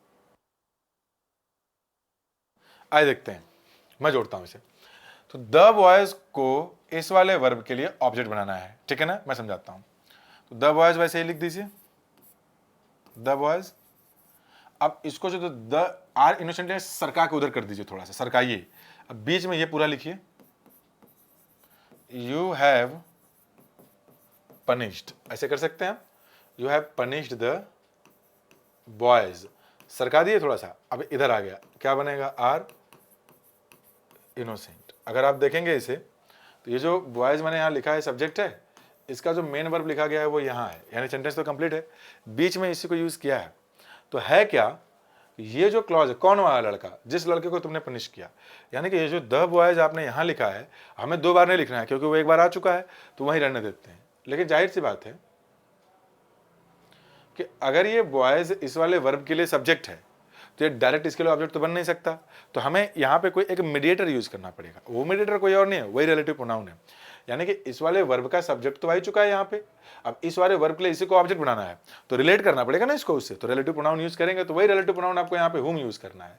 आइए देखते हैं, मैं जोड़ता हूं इसे। तो द बॉयज को इस वाले वर्ब के लिए ऑब्जेक्ट बनाना है, ठीक है ना। मैं समझाता हूं। तो द बॉयज वैसे ही लिख दीजिए, द बॉयज। अब इसको जो द आर इनोसेंट सरका के उधर कर दीजिए, थोड़ा सा सरकाइए। अब बीच में ये पूरा लिखिए, यू हैव पनिश्ड, ऐसे कर सकते हैं आप। You have punished the boys, सरका दिए थोड़ा सा। अब इधर आ गया, क्या बनेगा, आर इनोसेंट। अगर आप देखेंगे इसे, तो ये जो बॉयज मैंने यहाँ लिखा है सब्जेक्ट है, इसका जो मेन वर्ब लिखा गया है वो यहाँ है, यानी सेंटेंस तो कंप्लीट है, बीच में इसी को यूज किया है। तो है क्या, ये जो क्लॉज है, कौन वाला लड़का, जिस लड़के को तुमने पनिश किया, यानी कि ये जो द बॉयज आपने यहाँ लिखा है, हमें दो बार नहीं लिखना है क्योंकि वो एक बार आ चुका है, तो वहीं रहने देते हैं। लेकिन जाहिर सी बात है कि अगर ये बॉयज इस वाले वर्ब के लिए सब्जेक्ट है, तो ये डायरेक्ट इसके लिए ऑब्जेक्ट तो बन नहीं सकता। तो हमें यहाँ पे कोई एक मीडिएटर यूज करना पड़ेगा। वो मीडिएटर कोई और नहीं है, वही रिलेटिव प्रोनाउन है। यानी कि इस वाले वर्ब का सब्जेक्ट तो आ ही चुका है यहाँ पे, अब इस वाले वर्ब के लिए इसी को ऑब्जेक्ट बनाना है, तो रिलेट करना पड़ेगा ना इसको उससे। तो रिलेटिव प्रोनाउन यूज करेंगे, तो वही रिलेटिव प्रोनाउन आपको यहाँ पे हुम यूज करना है।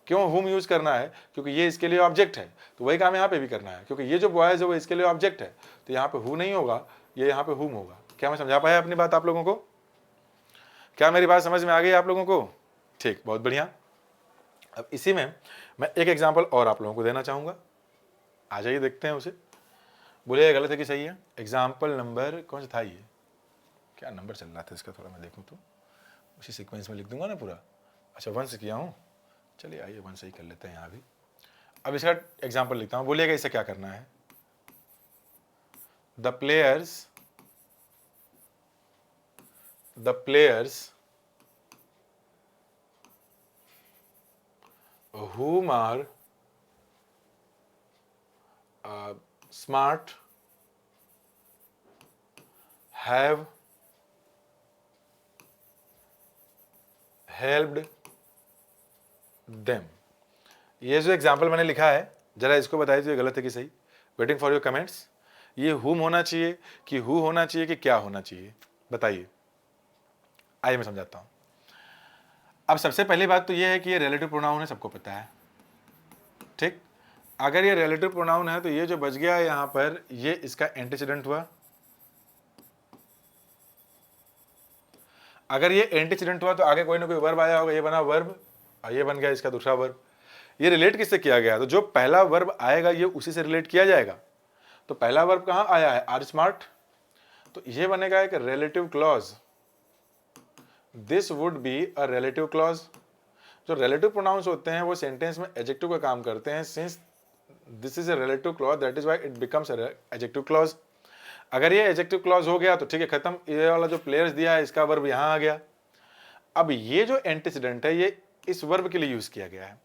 क्यों हुम यूज करना है, क्योंकि ये इसके लिए ऑब्जेक्ट है, तो वही काम यहाँ पे भी करना है। क्योंकि ये जो बॉयज है वो इसके लिए ऑब्जेक्ट है, तो यहाँ पे हु नहीं होगा, ये यहाँ पे हुम होगा। क्या मैं समझा पाया अपनी बात आप लोगों को? क्या मेरी बात समझ में आ गई आप लोगों को? ठीक, बहुत बढ़िया। अब इसी में मैं एक एग्जांपल और आप लोगों को देना चाहूंगा। आ जाइए देखते हैं उसे, बोलिए गलत है कि सही है। एग्जाम्पल नंबर कौन सा था, ये क्या नंबर चल रहा था इसका, थोड़ा मैं देखूं तो उसी सीक्वेंस में लिख दूंगा ना पूरा। अच्छा 1 से किया हूँ, चलिए आइए 1 से ही कर लेते हैं यहाँ भी। अब इसका एग्जाम्पल लिखता हूँ, बोलिएगा इसे क्या करना है। The players whom are smart have helped them। ये जो एग्जाम्पल मैंने लिखा है, जरा इसको बताइए तो ये गलत है कि सही। Waiting for your comments. ये whom होना चाहिए कि who होना चाहिए कि क्या होना चाहिए, बताइए। आइए मैं समझाता हूं। अब सबसे पहली बात तो ये है कि ये रिलेटिव प्रोनाउन है, सबको पता है, ठीक। अगर ये रिलेटिव प्रोनाउन है तो ये जो बच गया है यहाँ पर, ये इसका एंटीसीडेंट हुआ। अगर ये एंटीसीडेंट हुआ तो आगे कोई ना कोई वर्ब आया होगा, ये बना वर्ब और ये बन गया इसका दूसरा वर्ब। ये रिलेट किससे किया गया, तो जो पहला वर्ब आएगा ये उसी से रिलेट किया जाएगा। तो पहला वर्ब कहाँ आया है, आर स्मार्ट, तो ये बनेगा एक relative clause. This would be a relative clause. जो रिलेटिव प्रोनाउंस होते हैं वो सेंटेंस में एडजेक्टिव का काम करते हैं। Since this is a relative clause, that is why it becomes a adjective clause. अगर ये एडजेक्टिव क्लॉज हो गया तो ठीक है, खत्म। ये वाला जो प्लेयर्स दिया है इसका वर्ब यहाँ आ गया। अब ये जो एंटीसीडेंट है ये इस वर्ब के लिए यूज किया गया है।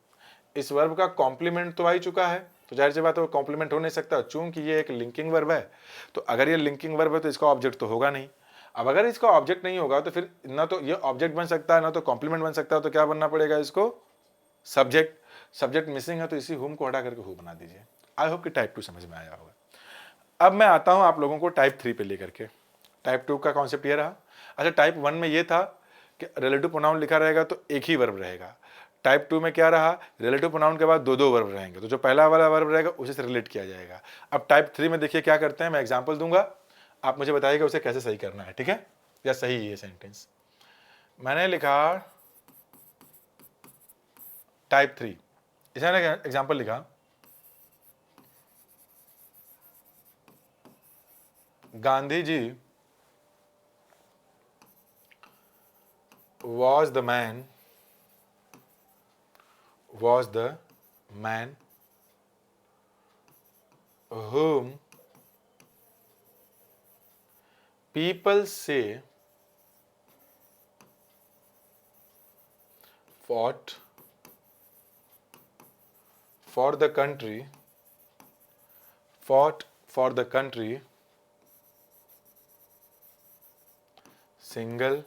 इस वर्ब का कॉम्प्लीमेंट तो आ ही चुका है, तो जाहिर सी बात है वो कॉम्प्लीमेंट हो नहीं सकता, चूंकि ये एक लिंकिंग वर्ब है। तो अगर ये लिंकिंग वर्ब है तो इसका ऑब्जेक्ट तो होगा नहीं। अब अगर इसका ऑब्जेक्ट नहीं होगा तो फिर ना तो ये ऑब्जेक्ट बन सकता है ना तो कॉम्प्लीमेंट बन सकता है, तो क्या बनना पड़ेगा इसको, सब्जेक्ट। सब्जेक्ट मिसिंग है तो इसी हुम को हटा करके हु बना दीजिए। आई होप कि टाइप 2 समझ में आया होगा। अब मैं आता हूं आप लोगों को टाइप 3 पे लेकर के। टाइप 2 का कॉन्सेप्ट ये रहा। अच्छा टाइप 1 में ये था कि रिलेटिव प्रोनाउन लिखा रहेगा तो एक ही वर्ब रहेगा। टाइप 2 में क्या रहा, रिलेटिव प्रोनाउन के बाद दो दो वर्ब रहेंगे, तो जो पहला वाला वर्ब रहेगा उसी से रिलेट किया जाएगा। अब टाइप 3 में देखिए क्या करते हैं, मैं एग्जांपल दूंगा, आप मुझे बताइएगा उसे कैसे सही करना है, ठीक है, या सही है ये सेंटेंस। मैंने लिखा टाइप 3, इसमें मैंने एग्जांपल लिखा, Gandhi ji was the man whom people say fought for the country single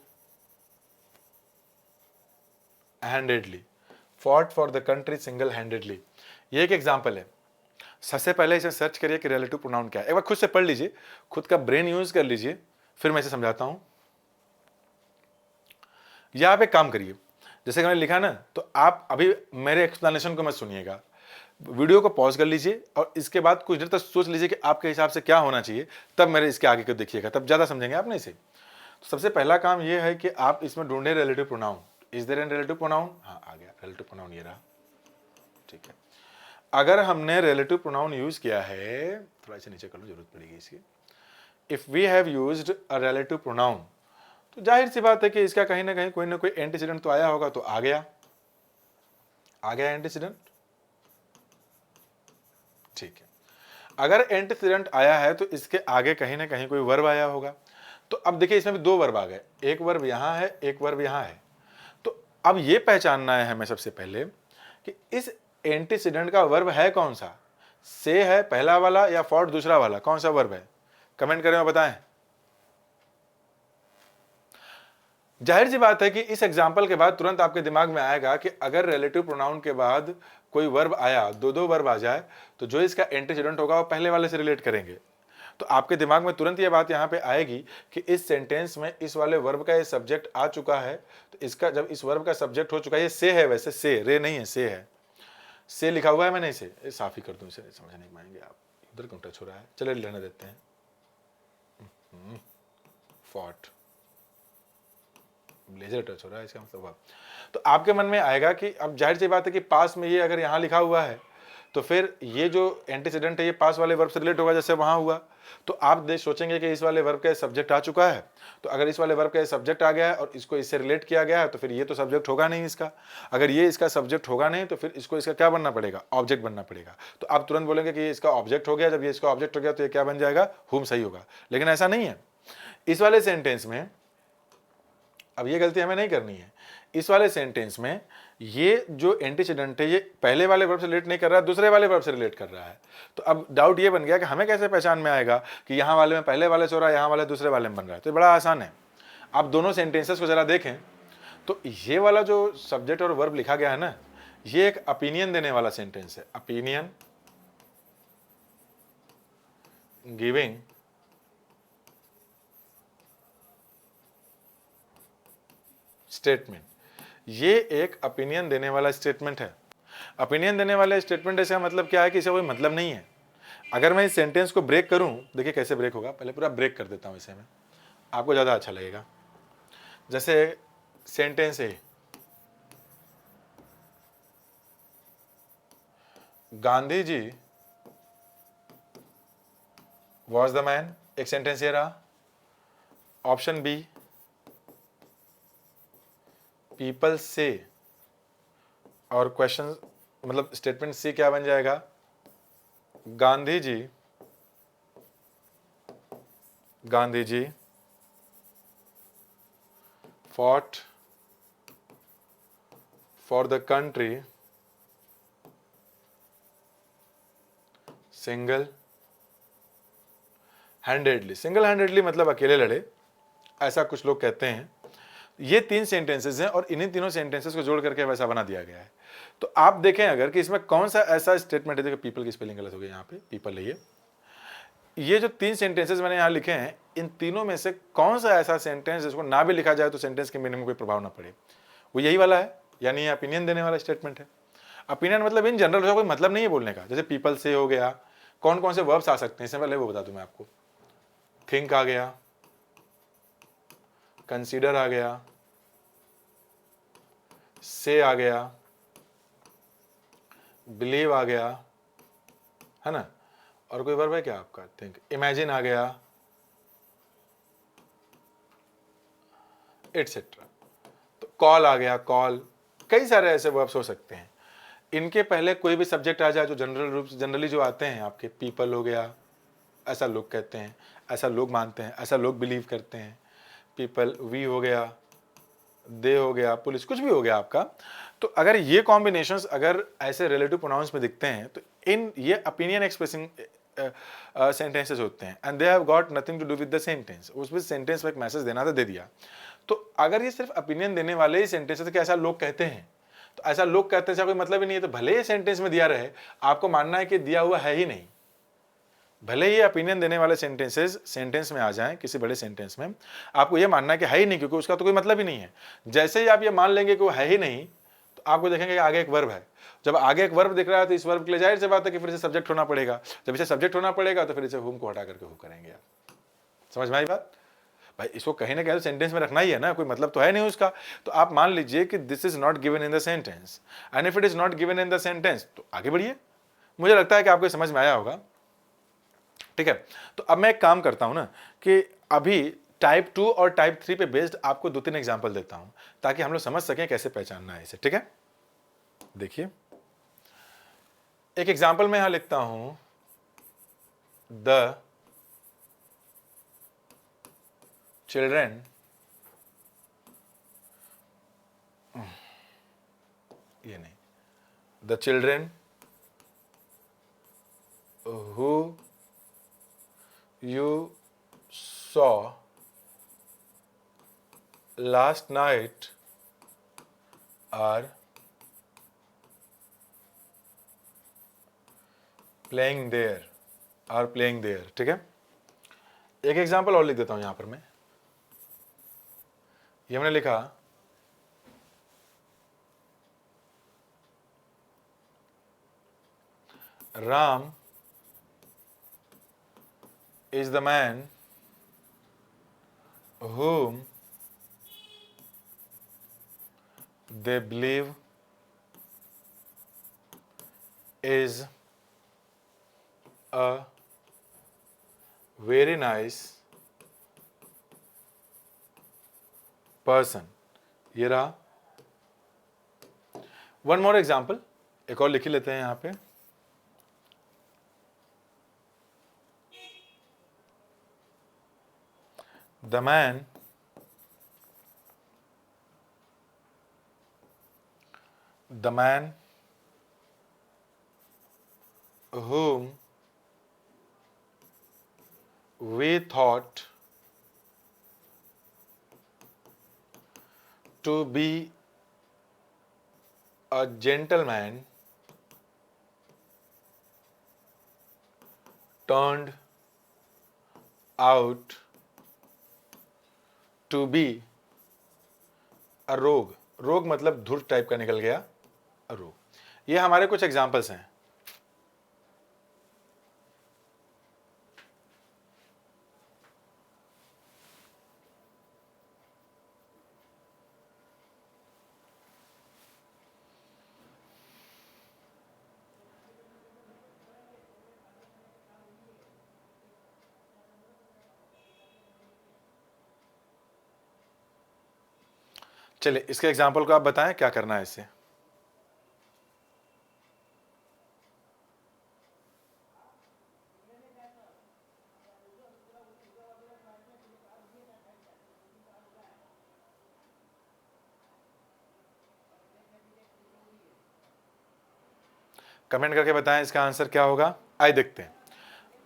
handedly, fought for the country single handedly। ये एक एग्जाम्पल है। सबसे पहले इसे सर्च करिए कि रिलेटिव प्रोनाउन क्या है, एक बार खुद से पढ़ लीजिए, खुद का ब्रेन यूज कर लीजिए, फिर मैं इसे समझाता हूं। या आप एक काम करिए, जैसे कि मैंने लिखा ना, तो आप अभी मेरे एक्सप्लेनेशन को मत सुनिएगा, वीडियो को पॉज कर लीजिए और इसके बाद कुछ देर तक सोच लीजिए कि आपके हिसाब से क्या होना चाहिए, तब मेरे इसके आगे को देखिएगा, तब ज़्यादा समझेंगे आपने इसे। तो सबसे पहला काम यह है कि आप इसमें ढूंढे relative pronoun. Is there an relative pronoun? हाँ आ गया, रिलेटिव प्रोनाउन ये रहा, ठीक है। अगर हमने रिलेटिव प्रोनाउन यूज किया है, थोड़ा इसे नीचे कर लो, जरूरत पड़ेगी इसकी। If we have used a relative pronoun, तो जाहिर सी बात है कि इसका कहीं ना कोई एंटीसीडेंट तो आया होगा, तो आ गया एंटीसीडेंट, ठीक है। अगर एंटीसीडेंट आया है तो इसके आगे कहीं ना कहीं कोई वर्ब आया होगा। तो अब देखिए इसमें भी दो वर्ब आ गए, एक वर्ब यहां है, एक वर्ब यहां है। तो अब ये पहचानना है हमें सबसे पहले कि इस एंटीसीडेंट का वर्ब है कौन सा, से है पहला वाला या फॉट दूसरा वाला, कौन सा वर्ब है, कमेंट करें और बताएं। जाहिर सी बात है कि इस एग्जाम्पल के बाद तुरंत आपके दिमाग में आएगा कि अगर रिलेटिव प्रोनाउन के बाद कोई वर्ब आया, दो दो वर्ब आ जाए, तो जो इसका एंटीसीडेंट होगा वो पहले वाले से रिलेट करेंगे। तो आपके दिमाग में तुरंत ये बात यहाँ पे आएगी कि इस सेंटेंस में इस वाले वर्ब का ये सब्जेक्ट आ चुका है, तो इसका जब इस वर्ब का सब्जेक्ट हो चुका है, ये से है, वैसे से, रे नहीं है, से है, से लिखा हुआ है, मैंने इसे साफ ही कर दूं, इसे समझ नहीं पाएंगे आप, इधर क्यों टच हो रहा है, चलिए लेने देते हैं। फॉट ब्लेजर टच हो रहा है, इसका मतलब। तो आपके मन में आएगा कि अब जाहिर सी बात है कि पास में ये अगर यहाँ लिखा हुआ है, तो फिर ये जो एंटीसीडेंट है ये पास वाले वर्ब से रिलेट होगा, जैसे वहां हुआ। तो आप सोचेंगे कि इस वाले वर्ब का सब्जेक्ट आ चुका है, तो अगर इस वाले वर्ब का सब्जेक्ट आ गया है और इसको इससे रिलेट किया गया है, तो फिर ये तो सब्जेक्ट होगा नहीं इसका। अगर ये इसका सब्जेक्ट होगा नहीं, तो फिर इसको इसका क्या बनना पड़ेगा, ऑब्जेक्ट बनना पड़ेगा। तो आप तुरंत बोलेंगे कि ये इसका ऑब्जेक्ट हो गया, जब ये इसका ऑब्जेक्ट हो गया तो ये क्या बन जाएगा, हुम सही होगा। लेकिन ऐसा नहीं है इस वाले सेंटेंस में। अब ये गलती हमें नहीं करनी है। इस वाले सेंटेंस में ये जो एंटीसीडेंट है ये पहले वाले वर्ब से रिलेट नहीं कर रहा है, दूसरे वाले वर्ब से रिलेट कर रहा है। तो अब डाउट ये बन गया कि हमें कैसे पहचान में आएगा कि यहाँ वाले में पहले वाले से हो रहा है, यहाँ वाले दूसरे वाले में बन रहा है। तो बड़ा आसान है, आप दोनों सेंटेंसेस को जरा देखें। तो ये वाला जो सब्जेक्ट और वर्ब लिखा गया है ना, ये एक ओपिनियन देने वाला सेंटेंस है, ओपिनियन गिविंग स्टेटमेंट। ये एक ओपिनियन देने वाला स्टेटमेंट है। ओपिनियन देने वाला स्टेटमेंट ऐसा मतलब क्या है कि इसे कोई मतलब नहीं है। अगर मैं इस सेंटेंस को ब्रेक करूं, देखिए कैसे ब्रेक होगा, पहले पूरा ब्रेक कर देता हूं इसे मैं, आपको ज़्यादा अच्छा लगेगा। जैसे सेंटेंस है, Gandhi ji was the man, एक सेंटेंस ये रहा। ऑप्शन बी, पीपल से, और क्वेश्चन मतलब स्टेटमेंट सी क्या बन जाएगा, Gandhi ji fought for the country single handedly मतलब अकेले लड़े, ऐसा कुछ लोग कहते हैं। ये तीन सेंटेंसेस हैं और इन्हीं तीनों सेंटेंसेस को जोड़ करके वैसा बना दिया गया है। तो आप देखें अगर कि इसमें कौन सा ऐसा स्टेटमेंट है, देखो पीपल की स्पेलिंग गलत हो गई यहाँ पे, पीपल है ये जो तीन सेंटेंसेस मैंने यहाँ लिखे हैं, इन तीनों में से कौन सा ऐसा सेंटेंस जिसको ना भी लिखा जाए तो सेंटेंस के मीनिंग में कोई प्रभाव ना पड़े, वो यही वाला है। यानी ये ओपिनियन देने वाला स्टेटमेंट है। ओपिनियन मतलब इन जनरल उसका कोई मतलब नहीं है बोलने का। जैसे पीपल से हो गया, कौन कौन से वर्ब्स आ सकते हैं इससे पहले वो बता दूं मैं आपको। थिंक आ गया, कंसीडर आ गया, से आ गया, बिलीव आ गया, है ना, और कोई वर्ब है क्या आपका, थिंक, इमेजिन आ गया, एटसेट्रा। तो कॉल आ गया, कॉल, कई सारे ऐसे वर्ब्स हो सकते हैं। इनके पहले कोई भी सब्जेक्ट आ जाए जो जनरली जो आते हैं आपके, पीपल हो गया, ऐसा लोग कहते हैं, ऐसा लोग मानते हैं, ऐसा लोग बिलीव करते हैं, पीपल, वी हो गया, दे हो गया, पुलिस, कुछ भी हो गया आपका। तो अगर ये कॉम्बिनेशंस अगर ऐसे रिलेटिव प्रोनाउंस में दिखते हैं तो इन ये ओपिनियन एक्सप्रेसिंग सेंटेंसेस होते हैं, and they have got nothing to do with the sentence. उसमें सेंटेंस में एक मैसेज देना था, दे दिया। तो अगर ये सिर्फ ओपिनियन देने वाले ही सेंटेंस है तो ऐसा लोग कहते हैं, तो ऐसा लोग कहते हैं कोई मतलब ही नहीं है। तो भले ही सेंटेंस में दिया रहे, आपको मानना है कि दिया हुआ है ही नहीं। भले ही ओपिनियन देने वाले सेंटेंसेस सेंटेंस में आ जाएं, किसी बड़े सेंटेंस में, आपको ये मानना है कि है ही नहीं, क्योंकि उसका तो कोई मतलब ही नहीं है। जैसे ही आप ये मान लेंगे कि वो है ही नहीं, तो आपको देखेंगे कि आगे एक वर्ब है। जब आगे एक वर्ब दिख रहा है तो इस वर्ब के लिए जाहिर सी बात है कि फिर इसे सब्जेक्ट होना पड़ेगा। जब इसे सब्जेक्ट होना पड़ेगा तो फिर इसे हुम को हटा करके हु करेंगे आप। समझ में आई बात? भाई इसको कहीं ना कहीं सेंटेंस में रखना ही है ना, कोई मतलब तो है नहीं उसका। तो आप मान लीजिए कि this is not given in the sentence, and if it is not given in the sentence तो आगे बढ़िए। मुझे लगता है कि आपको समझ में आया होगा, ठीक है। तो अब मैं एक काम करता हूं ना कि अभी टाइप 2 और टाइप 3 पे बेस्ड आपको 2-3 एग्जांपल देता हूं, ताकि हम लोग समझ सकें कैसे पहचानना है इसे, ठीक है। देखिए एक एग्जांपल मैं यहां लिखता हूं, द चिल्ड्रेन ये नहीं, the children who you saw last night are playing there, ठीक है। एक एग्जांपल और लिख देता हूं यहां पर मैं। ये मैंने लिखा, Ram is the man whom they believe is a very nice person। ये रहा। वन मोर एग्जाम्पल, एक और लिख ही लेते हैं यहां पे। The man whom we thought to be a gentleman turned out to be a rogue। रोग मतलब धूर्त टाइप का निकल गया, a rogue। ये हमारे कुछ एग्जांपल्स हैं। चलिए इसके एग्जाम्पल को आप बताएं क्या करना है इससे। कमेंट करके बताएं इसका आंसर क्या होगा। आइए देखते हैं।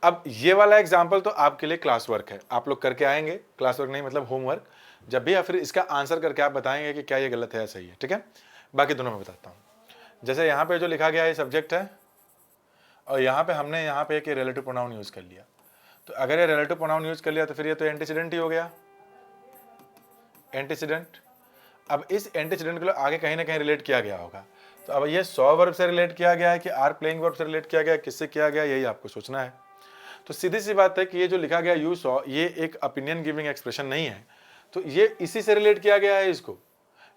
अब ये वाला एग्जाम्पल तो आपके लिए क्लास वर्क है, आप लोग करके आएंगे। क्लास वर्क नहीं मतलब होमवर्क। जब भी या फिर इसका आंसर करके आप बताएंगे कि क्या ये गलत है या सही है, ठीक है। बाकी दोनों मैं बताता हूँ। जैसे यहाँ पे जो लिखा गया है सब्जेक्ट है, और यहाँ पे हमने यहाँ पे एक रिलेटिव प्रोनाउन यूज कर लिया। तो अगर ये रिलेटिव प्रोनाउन यूज कर लिया तो फिर ये तो एंटीसीडेंट ही हो गया, एंटीसीडेंट। अब इस एंटीसीडेंट को आगे कहीं ना कहीं रिलेट किया गया होगा। तो अब ये सॉ वर्ब से रिलेट किया गया है कि आर प्लेइंग वर्ब से रिलेट किया गया है, किससे किया गया, यही आपको सोचना है। तो सीधी सी बात है कि ये जो लिखा गया यू सॉ, ये एक ओपिनियन गिविंग एक्सप्रेशन नहीं है, तो ये इसी से रिलेट किया गया है इसको,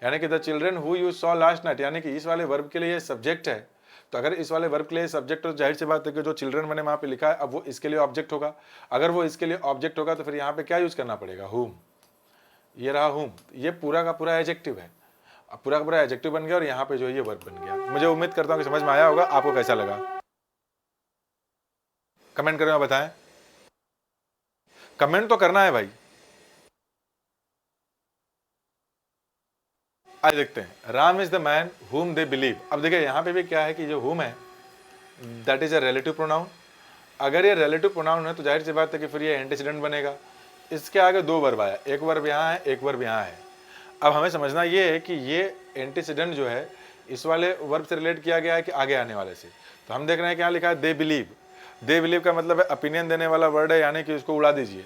यानी कि the children who you saw last night, यानी कि इस वाले वर्ब के लिए ये सब्जेक्ट है। तो अगर इस वाले वर्ब के लिए सब्जेक्ट, तो जाहिर सी बात है कि जो चिल्ड्रन मैंने वहाँ पे लिखा है अब वो इसके लिए ऑब्जेक्ट होगा। अगर वो इसके लिए ऑब्जेक्ट होगा तो फिर यहाँ पे क्या यूज करना पड़ेगा, हुम। ये रहा हुम, ये पूरा का पूरा एडजेक्टिव है। अब पूरा का पूरा एडजेक्टिव बन गया और यहाँ पे जो है ये वर्ब बन गया। मुझे उम्मीद करता हूँ कि समझ में आया होगा। आपको कैसा लगा कमेंट करें और बताएं। कमेंट तो करना है भाई। आज देखते हैं, राम इज द मैन हुम दे बिलीव। अब देखिए यहाँ पे भी क्या है कि जो हुम है that is a relative pronoun. अगर ये रिलेटिव प्रोनाउन है तो जाहिर सी बात है कि फिर ये एंटीसीडेंट बनेगा। इसके आगे दो वर्ब आया, एक वर्ब यहाँ है, एक वर्ब यहाँ है। अब हमें समझना ये है कि ये एंटीसीडेंट जो है इस वाले वर्ब से रिलेट किया गया है कि आगे आने वाले से। तो हम देख रहे हैं कि यहाँ लिखा है दे बिलीव। दे बिलीव का मतलब है ओपिनियन देने वाला वर्ड है, यानी कि इसको उड़ा दीजिए,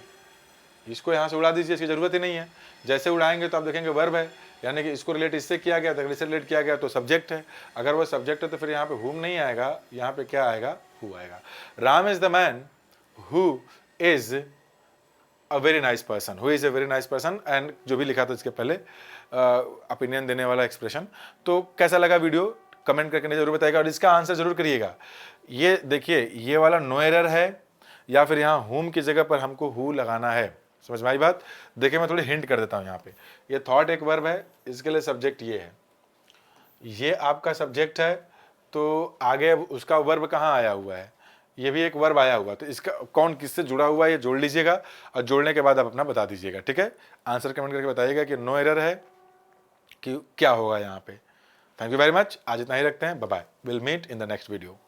इसको यहाँ से उड़ा दीजिए, इसकी जरूरत ही नहीं है। जैसे उड़ाएंगे तो आप देखेंगे वर्ब है, यानी कि इसको रिलेट इससे किया गया, तो इससे रिलेट किया गया तो सब्जेक्ट है। अगर वो सब्जेक्ट है तो फिर यहाँ पे हुम नहीं आएगा, यहाँ पे क्या आएगा, हु आएगा। Ram is the man who is a very nice person, who is a very nice person, and जो भी लिखा था इसके पहले ओपिनियन देने वाला एक्सप्रेशन। तो कैसा लगा वीडियो कमेंट करके जरूर बताइएगा और इसका आंसर जरूर करिएगा। ये देखिए ये वाला नो एरर है या फिर यहाँ हुम की जगह पर हमको हु लगाना है। समझ में आई बात। देखिए मैं थोड़ी हिंट कर देता हूँ। यहाँ पे ये थॉट एक वर्ब है, इसके लिए सब्जेक्ट ये है, ये आपका सब्जेक्ट है, तो आगे उसका वर्ब कहाँ आया हुआ है, ये भी एक वर्ब आया हुआ, तो इसका कौन किससे जुड़ा हुआ है ये जोड़ लीजिएगा और जोड़ने के बाद आप अपना बता दीजिएगा। ठीक है, आंसर कमेंट करके बताइएगा कि नो एरर है कि क्या होगा यहाँ पे। Thank you very much. आज इतना ही रखते हैं, bye bye, will meet in the next video.